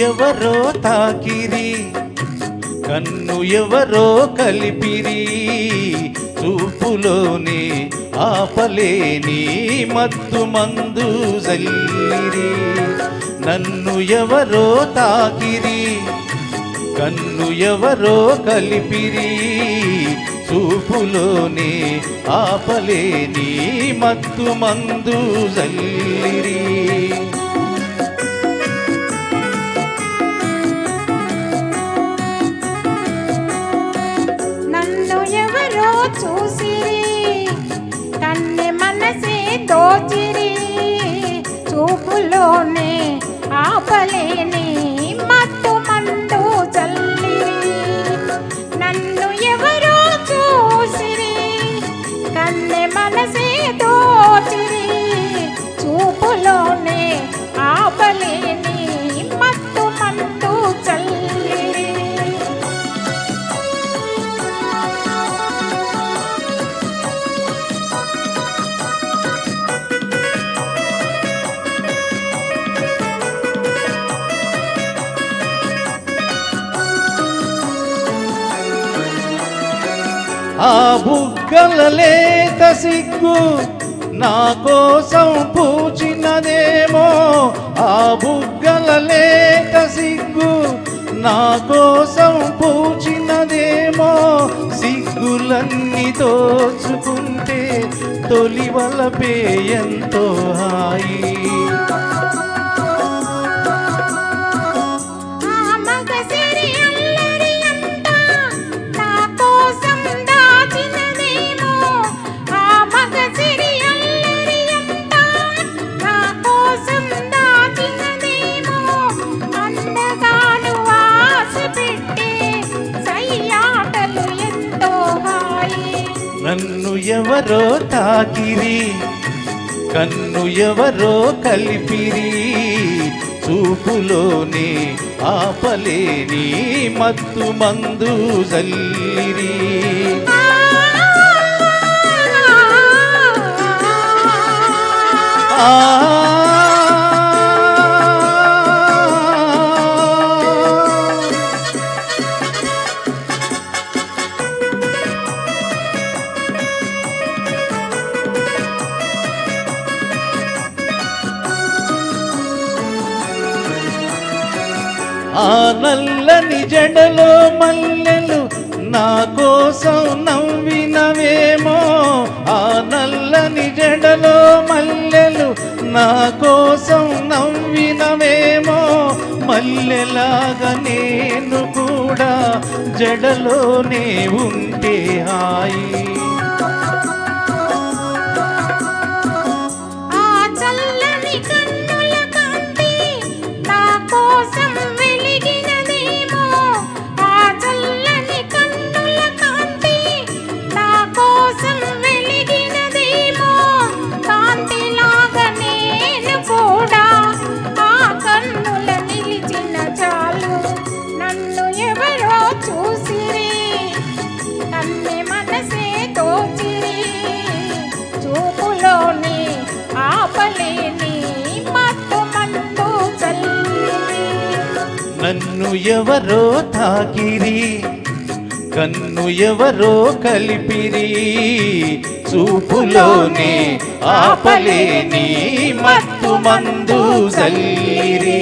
ఎవరో తాకిరి, కన్ను ఎవరో కలిపిరి, చూపులోనే ఆపలేని మత్తు మందు జల్లిరి. నన్ను ఎవరో తాకిరి, కన్ను ఎవరో కలిపిరి, చూపులోనే ఆపలేని మత్తు మందు జల్లిరి. నన్ను ఎవరో చూసిరి, కన్నె మనసే దోచిరి, చూపులోనే ఆపలేని మత్తు మందు చల్లిరి. నన్ను ఎవరో చూసిరి, కన్నె మనసే దోచిరి, చూపులోనే ఆపలేని మత్తు మందు చల్లిరి. ఆ బుగ్గల లేత సిగ్గు నా కోసం పూచినదేమో, ఆ బుగ్గల లేత సిగ్గు నా కోసం పూచినదేమో, సిగ్గులన్నీ దోచుకుంటే తొలి వలపే ఎంతో హాయి. నన్ను ఎవరో తాకిరి, కన్ను ఎవరో కలిపిరి, చూపులోనే ఆపలేని మత్తు మందు జల్లిరి. ఆ నల్లని జడలో మల్లెలు నా కోసం నవ్వినవేమో, ఆ నల్లని జడలో మల్లెలు నా కోసం నవ్వినవేమో, మల్లెలాగా నేను కూడా జడలోనే ఉంటే హాయి. నన్ను ఎవరో తాకిరి, కన్ను ఎవరో కలిపిరి, చూపులోనే ఆపలేని మత్తు మందు జల్లిరి.